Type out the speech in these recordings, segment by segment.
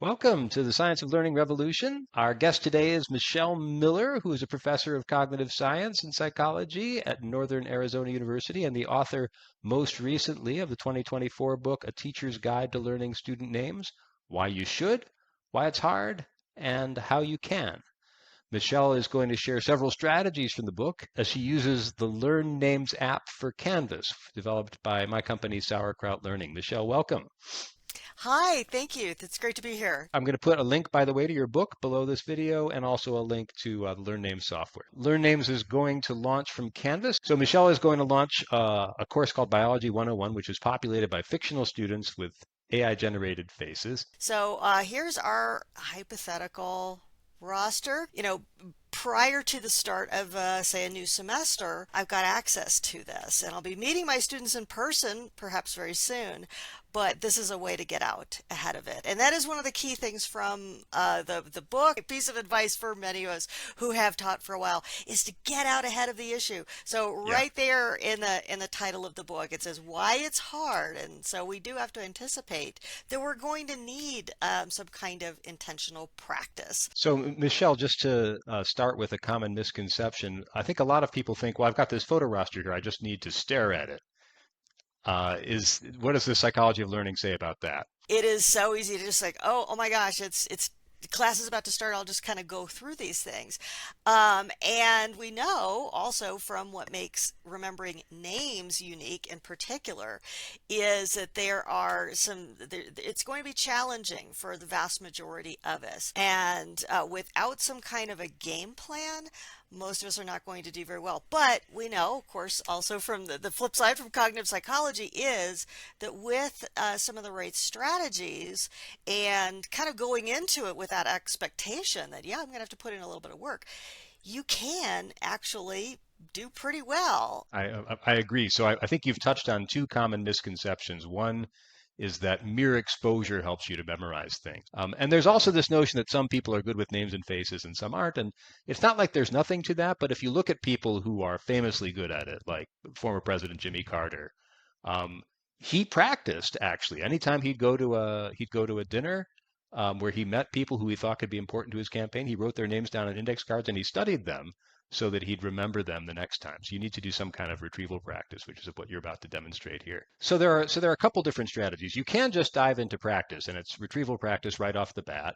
Welcome to the Science of Learning Revolution. Our guest today is Michelle Miller, who is a professor of cognitive science and psychology at Northern Arizona University and the author most recently of the 2024 book, A Teacher's Guide to Learning Student Names, Why You Should, Why It's Hard, and How You Can. Michelle is going to share several strategies from the book as she uses the LearnNames app for Canvas, developed by my company, Sauerkraut Learning. Michelle, welcome. Hi, thank you. It's great to be here. I'm going to put a link, by the way, to your book below this video and also a link to the LearnNames software. LearnNames is going to launch from Canvas. So Michelle is going to launch a course called Biology 101, which is populated by fictional students with AI-generated faces. So here's our hypothetical roster. Prior to the start of, say, a new semester, I've got access to this, and I'll be meeting my students in person perhaps very soon. But this is a way to get out ahead of it. And that is one of the key things from the book. A piece of advice for many of us who have taught for a while is to get out ahead of the issue. So Yeah. right there in the title of the book, it says why it's hard. And so we do have to anticipate that we're going to need some kind of intentional practice. So Michelle, just to start with a common misconception, I think a lot of people think, well, I've got this photo roster here. I just need to stare at it. What does the psychology of learning say about that? It is so easy to just like, oh my gosh, it's the class is about to start. I'll just kind of go through these things. And we know also from what makes remembering names unique in particular is that it's going to be challenging for the vast majority of us. And without some kind of a game plan, most of us are not going to do very well. But we know, of course, also from the flip side from cognitive psychology is that with some of the right strategies and kind of going into it with that expectation that, yeah, I'm going to have to put in a little bit of work, you can actually do pretty well. I agree. So I think you've touched on two common misconceptions. One is that mere exposure helps you to memorize things. And there's also this notion that some people are good with names and faces and some aren't. And it's not like there's nothing to that, but if you look at people who are famously good at it, like former President Jimmy Carter, um, he practiced actually. Anytime he'd go to a dinner where he met people who he thought could be important to his campaign, he wrote their names down on index cards and he studied them so that he'd remember them the next time. So you need to do some kind of retrieval practice, which is what you're about to demonstrate here. So there are a couple different strategies. You can just dive into practice, and it's retrieval practice right off the bat.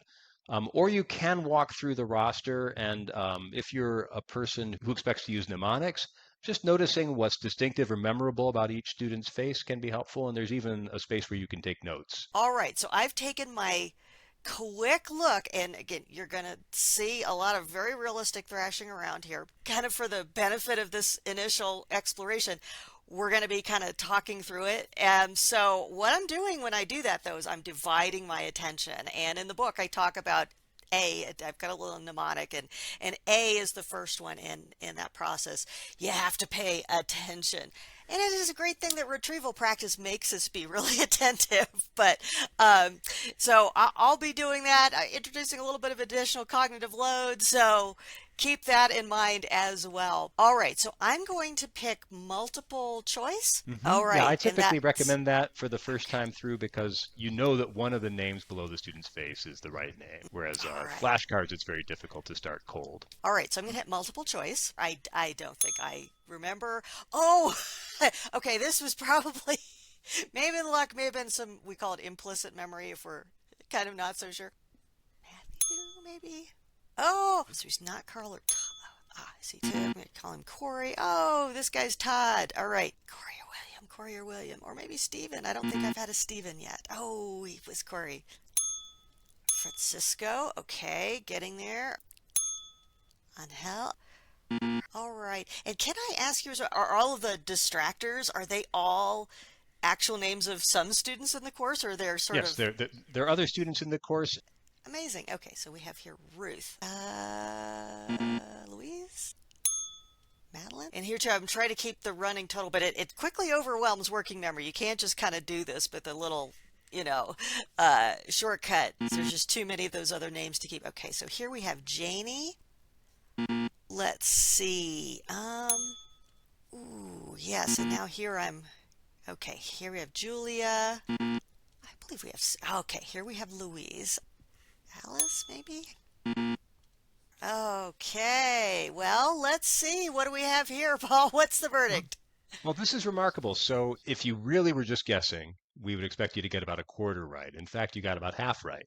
Or you can walk through the roster, and if you're a person who expects to use mnemonics, just noticing what's distinctive or memorable about each student's face can be helpful. And there's even a space where you can take notes. All right, so I've taken my quick look, and again, you're going to see a lot of very realistic thrashing around here, kind of for the benefit of this initial exploration. We're going to be kind of talking through it. And so what I'm doing when I do that, though, is I'm dividing my attention. And in the book, I talk about I've got a little mnemonic, and A is the first one in that process. You have to pay attention. And it is a great thing that retrieval practice makes us be really attentive. But so I'll be doing that, introducing a little bit of additional cognitive load. So keep that in mind as well. All right, so I'm going to pick multiple choice. All Yeah, I right, and typically that's recommend that for the first okay. time through because you know that one of the names below the student's face is the right name. Whereas All right. flashcards, it's very difficult to start cold. All right, so I'm going to hit multiple choice. I don't think I remember. Oh, okay, this was probably, maybe the luck may have been some, we call it implicit memory if we're kind of not so sure. Matthew, maybe? Oh, so he's not Carl or Todd. Ah, I see. So I'm going to call him Corey. Oh, this guy's Todd. All right, Corey or William, or maybe Steven. I don't think I've had a Steven yet. Oh, he was Corey. Francisco. Okay, getting there. Angel. All right. And can I ask you, are all of the distractors, are they all actual names of some students in the course, or they're sort Yes, of there are other students in the course. amazing? Okay, so we have here Ruth, Louise, Madeline. And here too, I'm trying to keep the running total, but it quickly overwhelms working memory. You can't just kind of do this with a little, shortcut. There's just too many of those other names to keep. Okay, so here we have Janie. Let's see. Ooh, yes, and now here I'm, okay, here we have Julia. I believe we have, okay, here we have Louise. Alice, maybe? Okay, well, let's see. What do we have here, Paul? What's the Well, verdict? well, this is remarkable. So if you really were just guessing, we would expect you to get about a quarter right. In fact, you got about half right.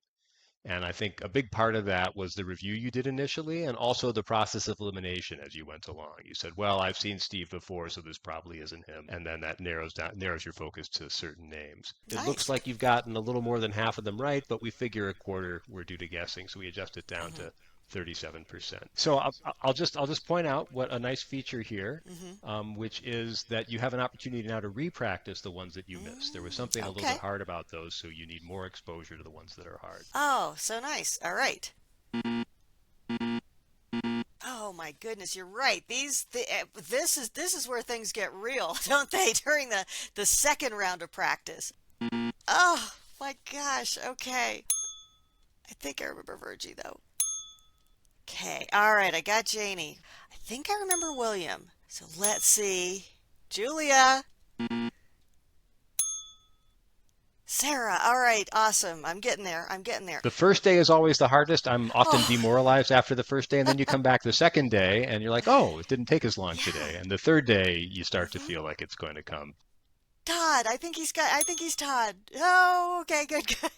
And I think a big part of that was the review you did initially and also the process of elimination as you went along. You said, well, I've seen Steve before, so this probably isn't him. And then that narrows your focus to certain names. It looks Nice. like you've gotten a little more than half of them right, but we figure a quarter were due to guessing, so we adjust it down Mm-hmm. to 37%. So I'll just point out what a nice feature here, Mm-hmm. which is that you have an opportunity now to re-practice the ones that you missed. There was something a little bit Okay. hard about those, so you need more exposure to the ones that are hard. Oh, so nice. All right. Oh my goodness, you're right. This is where things get real, don't they? During the second round of practice. Oh my gosh. Okay. I think I remember Virgie though. Okay. All right. I got Janie. I think I remember William. So let's see. Julia. Sarah. All right. Awesome. I'm getting there. I'm getting there. The first day is always the hardest. I'm often Oh, demoralized after the first day, and then you come back the second day and you're like, oh, it didn't take as long yeah. today. And the third day, you start to Mm-hmm. feel like it's going to come. Todd. I think he's Todd. Oh, okay. Good, good.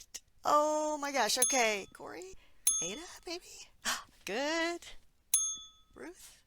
Oh my gosh. Okay. Corey? Ada, maybe? Good. Ruth?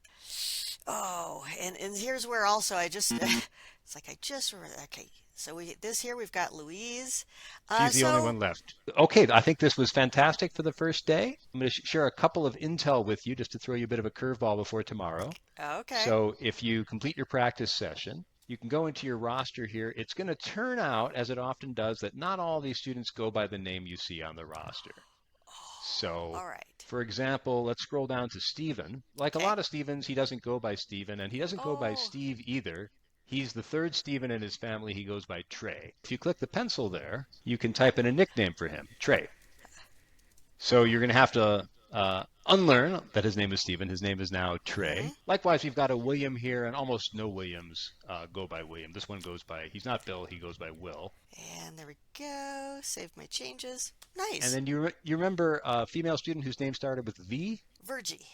Oh, and here's where also I just it's like I just remember. Okay, so we've got Louise. She's the only So one left. Okay, I think this was fantastic for the first day. I'm going to share a couple of intel with you just to throw you a bit of a curveball before tomorrow. okay. So if you complete your practice session, you can go into your roster here. It's going to turn out, as it often does, that not all these students go by the name you see on the roster. Oh, So, all right. for example, let's scroll down to Stephen. Like a Okay. lot of Stevens, he doesn't go by Stephen, and he doesn't go by Oh, Steve either. He's the third Stephen in his family. He goes by Trey. If you click the pencil there, you can type in a nickname for him, Trey. So you're going to have to unlearn that his name is Stephen. His name is now mm-hmm. Trey. Likewise, we've got a William here, and almost no Williams go by William. This one goes by, he's not Bill, he goes by Will. And there we go. Save my changes. And Nice. then you remember a female student whose name started with V? Virgie.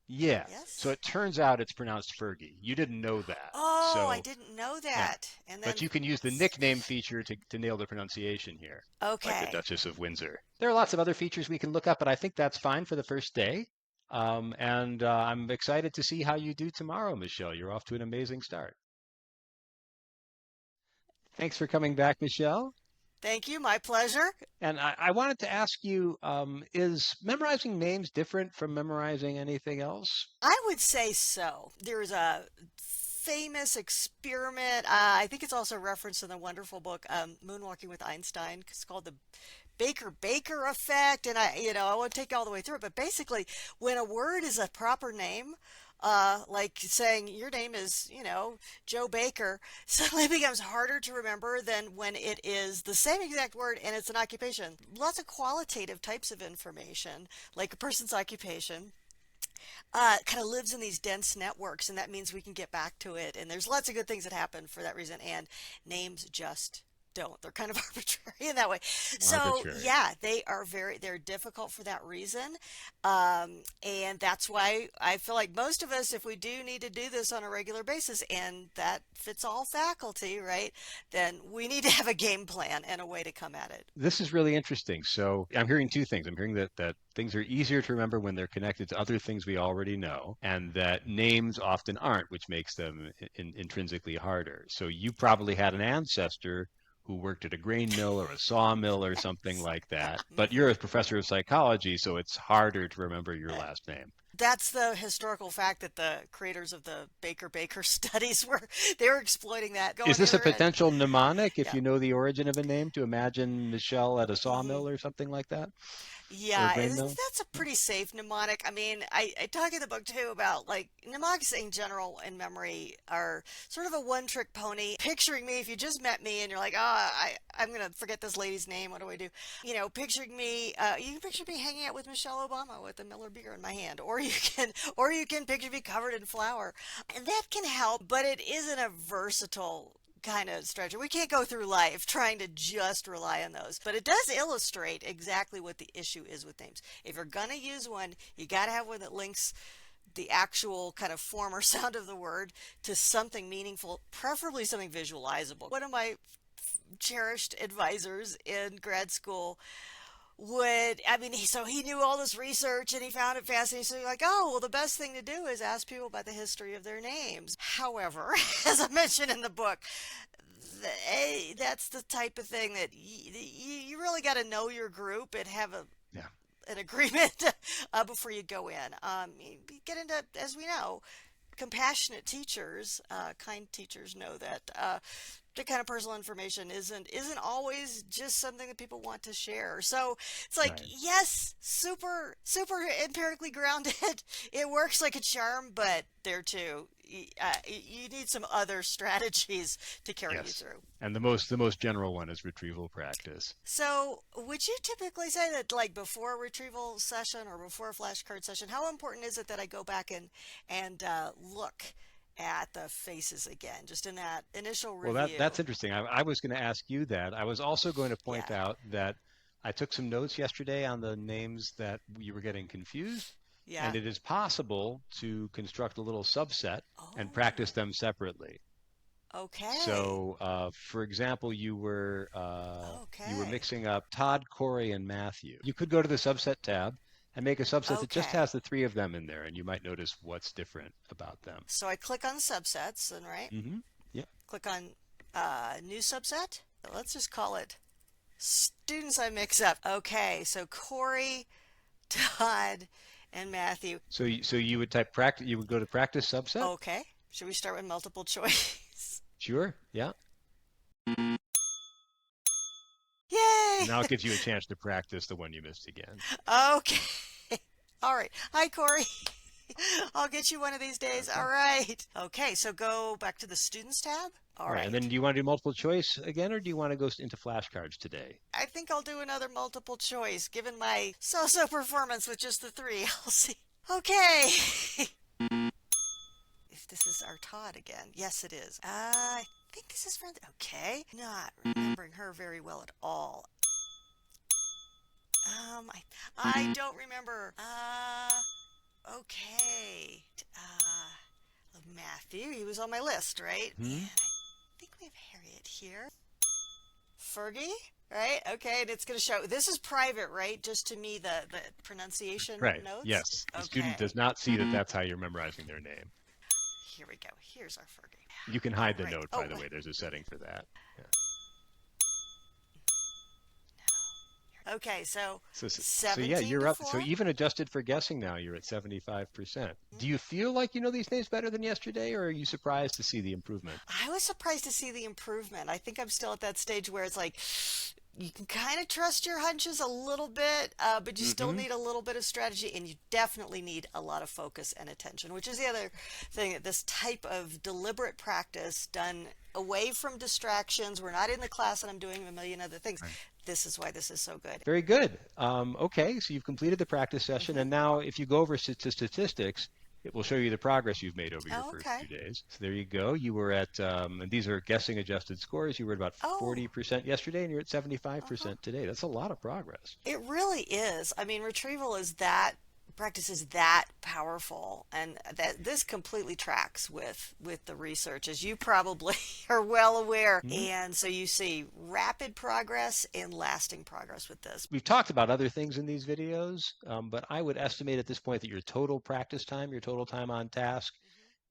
Yeah. So Yes. it turns out it's pronounced Fergie. You didn't know that. Oh, I So, didn't know yeah. that. And But then you can use the nickname feature to nail the pronunciation here, like the okay. Duchess of Windsor. There are lots of other features we can look up, but I think that's fine for the first day. And I'm excited to see how you do tomorrow, Michelle. You're off to an amazing start. Thanks for coming back, Michelle. Thank you. My pleasure. And I wanted to ask you, is memorizing names different from memorizing anything else? I would say so. There's a famous experiment. I think it's also referenced in the wonderful book Moonwalking with Einstein. It's called the Baker effect, and I won't take you all the way through it, but basically, when a word is a proper name, like saying your name is, Joe Baker, suddenly becomes harder to remember than when it is the same exact word and it's an occupation. Lots of qualitative types of information, like a person's occupation, kind of lives in these dense networks, and that means we can get back to it. And there's lots of good things that happen for that reason. And names just don't. They're kind of arbitrary in that way. So Arbitrary. yeah, they're difficult for that reason. And that's why I feel like most of us, if we do need to do this on a regular basis, and that fits all faculty, right, then we need to have a game plan and a way to come at it. This is really interesting. So I'm hearing two things. I'm hearing that things are easier to remember when they're connected to other things we already know, and that names often aren't, which makes them intrinsically harder. So you probably had an ancestor who worked at a grain mill or a sawmill or something Yes. like that. But you're Mhm. a professor of psychology, so it's harder to remember your last name. That's the historical fact that the creators of the Baker studies they were exploiting that. Go Is on the this a other end. potential mnemonic if Yeah. you know the origin of a name to imagine Michelle at a hmm sawmill or something like that? Or a Yeah, grain mill? that's a pretty safe mnemonic. I mean, I talk in the book too about like mnemonics in general in memory are sort of a one-trick pony. Picturing me, if you just met me and you're like, oh, I'm gonna forget this lady's name. What do I do? Picturing me, you can picture me hanging out with Michelle Obama with a Miller beer in my hand, or you can picture me covered in flour, and that can help. But it isn't a versatile kind of strategy. We can't go through life trying to just rely on those. But it does illustrate exactly what the issue is with names. If you're going to use one, you got to have one that links the actual kind of form or sound of the word to something meaningful, preferably something visualizable. One of my cherished advisors in grad school so he knew all this research and he found it fascinating. So he's like, oh, well, the best thing to do is ask people about the history of their names. However, as I mentioned in the book, that's the type of thing that you really got to know your group and have Yeah. an agreement before you go in. You get into, as we know, compassionate teachers, kind teachers know that the kind of personal information isn't always just something that people want to share. So it's like, Right. yes, super empirically grounded. It works like a charm, but there too, you need some other strategies to carry you Yes. through. And the most general one is retrieval practice. So, would you typically say that, like before a retrieval session or before a flashcard session, how important is it that I go back and look at the faces again, just in that initial Well, review? that's interesting. I was going to ask you that. I was also going to point Yeah, out that I took some notes yesterday on the names that you were getting confused, yeah. and it is possible to construct a little subset and practice Oh, them separately. okay, So, for example, you were okay, mixing up Todd, Corey, and Matthew. You could go to the subset tab and make a subset that just okay. has the three of them in there, and you might notice what's different about them. So I click on subsets, and right, Hmm. Yeah. click on new subset. Let's just call it students I mix up. Okay, so Corey, Todd, and Matthew. So you would type practice. You would go to practice subset. Okay. Should we start with multiple choice? Sure. Yeah. Yay! Now it gives you a chance to practice the one you missed again. Okay. All right. Hi, Corey. I'll get you one of these days. Okay. All right. Okay, so go back to the Students tab. All Right. And then right. do you want to do multiple choice again, or do you want to go into flashcards today? I think I'll do another multiple choice, given my so-so performance with just the three. I'll see. Okay. If this is our Todd again. Yes, it is. I think this is friend. Okay. Not remembering her very well at all. I don't remember. Okay. Matthew, he was on my list, right? Hmm. And I think we have Harriet here. Fergie, right? Okay, and it's going to show. This is private, right? Just to me, the pronunciation Right. notes. Yes. The student Okay, does not see that that's how you're memorizing their name. here we go. Here's our Fergie. You can All hide the right. note, by Oh, the way. There's a setting for that. Yeah. no. Okay, so So yeah, 17 you're to up. So 4. even adjusted for guessing now, you're at 75%. Do you feel like you know these names better than yesterday, or are you surprised to see the improvement? I was surprised to see the improvement. I think I'm still at that stage where it's like you can kind of trust your hunches a little bit, but you still Hmm. need a little bit of strategy, and you definitely need a lot of focus and attention, which is the other thing that this type of deliberate practice done away from distractions. We're not in the class and I'm doing a million other things. Right. This is why this is so good. Very good. Okay, so you've completed the practice session, Hmm. and now if you go over to statistics, it will show you the progress you've made over your Oh, first okay. 2 days. So there you go. You were at, and these are guessing adjusted scores. You were at about Oh, 40% yesterday, and you're at uh-huh. 75% today. That's a lot of progress. It really is. I mean, retrieval is that practice is that powerful, and that this completely tracks with the research, as you probably are well aware. Mhm. And so you see rapid progress and lasting progress with this. We've talked about other things in these videos, but I would estimate at this point that your total practice time, your total time on task,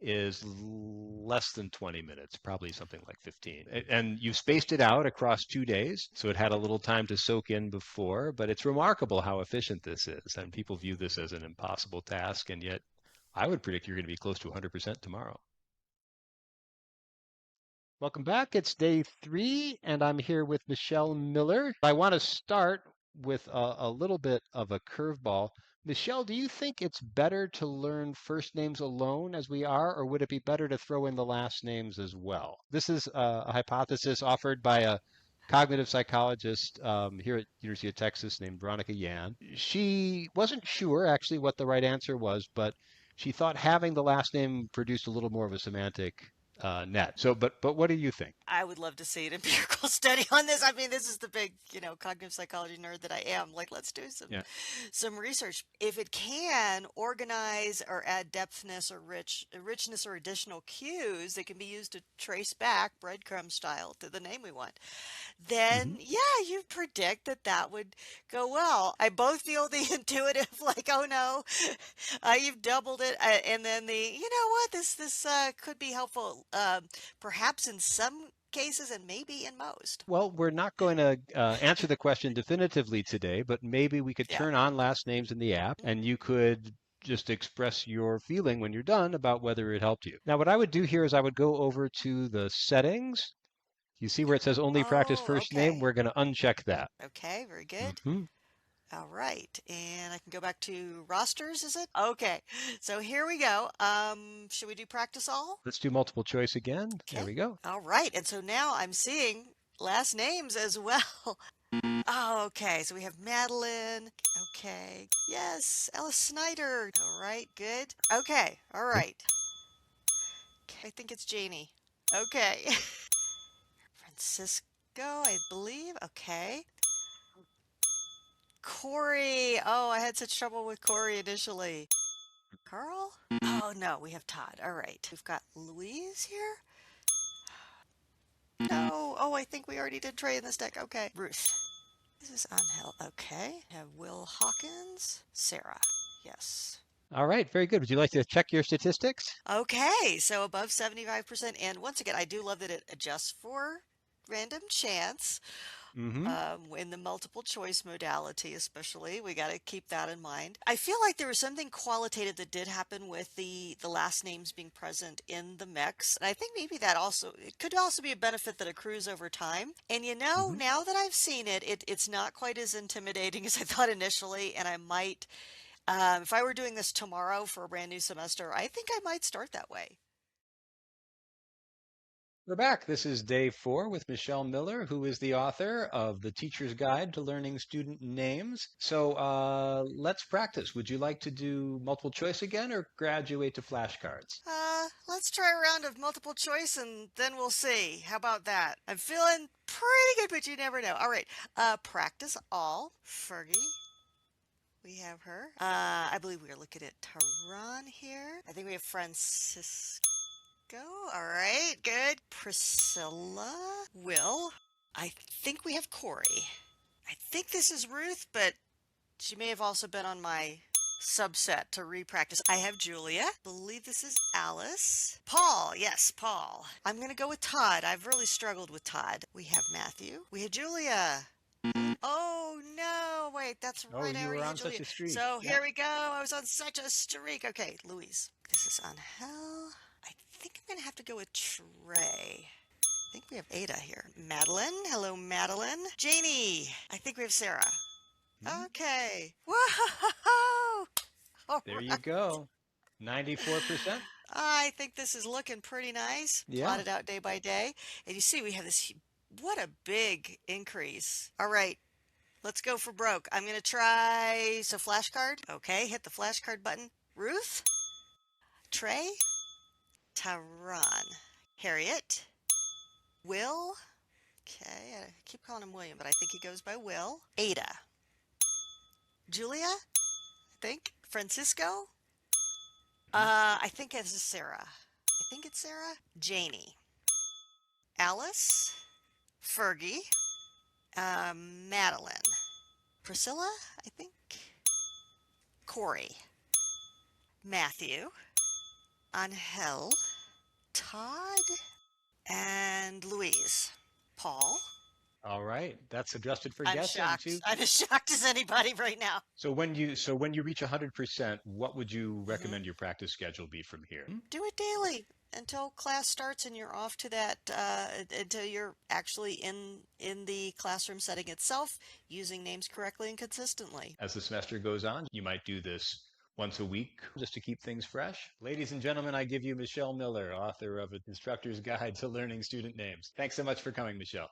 is less than 20 minutes, probably something like 15. And you spaced it out across 2 days, so it had a little time to soak in before, but it's remarkable how efficient this is. And people view this as an impossible task, and yet I would predict you're going to be close to 100% tomorrow. Welcome back. It's day 3, and I'm here with Michelle Miller. I want to start with a little bit of a curveball. Michelle, do you think it's better to learn first names alone as we are, or would it be better to throw in the last names as well? This is a hypothesis offered by a cognitive psychologist here at University of Texas named Veronica Yan. She wasn't sure actually what the right answer was, but she thought having the last name produced a little more of a semantic net. So, but what do you think? I would love to see an empirical study on this. I mean, this is the big, cognitive psychology nerd that I am. Like, let's do Yeah. some research. If it can organize or add depthness or richness or additional cues that can be used to trace back breadcrumb style to the name we want, then Hmm. yeah, you predict that that would go well. I both feel the intuitive, like, oh no, you've doubled it, and then the, you know what, this could be helpful, perhaps in some cases and maybe in most. Well, we're not going to answer the question definitively today, but maybe we could Yeah. turn on last names in the app and you could just express your feeling when you're done about whether it helped you. Now, what I would do here is I would go over to the settings. You see where it says only practice Oh, first name? okay. We're going to uncheck that. Okay, very good. Hmm. All right, and I can go back to rosters, is it? Okay, so here we go. Should we do practice all? Let's do multiple choice again. There Okay. we go. All right, and so now I'm seeing last names as well. Oh, okay, so we have Madeline. Okay, yes, Alice Snyder. All right, good. Okay, all right. Okay, I think it's Janie. Okay. Francisco, I believe. Okay. Corey. Oh, I had such trouble with Corey initially. Carl? Oh, no, we have Todd. All right. We've got Louise here. No. Oh, I think we already did Trey in this deck. Okay. Ruth. This is Angel. Okay. We have Will Hawkins. Sarah. Yes. All right, very good. Would you like to check your statistics? Okay. So above 75%. And once again, I do love that it adjusts for random chance. Hmm. In the multiple choice modality, especially, we got to keep that in mind. I feel like there was something qualitative that did happen with the last names being present in the mix, and I think maybe that also it could also be a benefit that accrues over time. And Hmm. now that I've seen it, it's not quite as intimidating as I thought initially, and I might, if I were doing this tomorrow for a brand new semester, I think I might start that way. We're back. This is day 4 with Michelle Miller, who is the author of The Teacher's Guide to Learning Student Names. So let's practice. Would you like to do multiple choice again or graduate to flashcards? Let's try a round of multiple choice and then we'll see. How about that? I'm feeling pretty good, but you never know. All right. Practice all. Fergie. We have her. I believe we are looking at Tehran here. I think we have Francisco. All right. Good. Priscilla. Will. I think we have Corey. I think this is Ruth, but she may have also been on my subset to repractice. I have Julia. Believe this is Alice. Paul. Yes, Paul. I'm going to go with Todd. I've really struggled with Todd. We have Matthew. We have Julia. Oh, no. Wait, that's Oh, right. I you were already had on Julia. such a streak. So Yeah. here we go. I was on such a streak. Okay, Louise. This is Angel. I think I'm going to have to go with Trey. I think we have Ada here. Madeline. Hello, Madeline. Janie. I think we have Sarah. Mhm. Okay. Whoa! All There you right. go. 94%. I think this is looking pretty nice, Yeah. plotted out day by day. And you see, we have this, what a big increase. All right, let's go for broke. I'm going to try, so flashcard. Okay, hit the flashcard button. Ruth, Trey, Taran, Harriet, Will. Okay, I keep calling him William, but I think he goes by Will. Ada, Julia, I think. Francisco. Mhm. I think this is Sarah. I think it's Sarah. Janie. Alice. Fergie. Madeline. Priscilla, I think. Corey. Matthew. Angel. Todd. And Louise. Paul. All right. That's adjusted for I'm guessing shocked. too. I'm as shocked as anybody right now. So when you reach 100%, what would you Hmm. recommend your practice schedule be from here? Do it daily until class starts and you're off to that until you're actually in the classroom setting itself using names correctly and consistently. As the semester goes on, you might do this once a week just to keep things fresh. Ladies and gentlemen, I give you Michelle Miller, author of An Instructor's Guide to Learning Student Names. Thanks so much for coming, Michelle.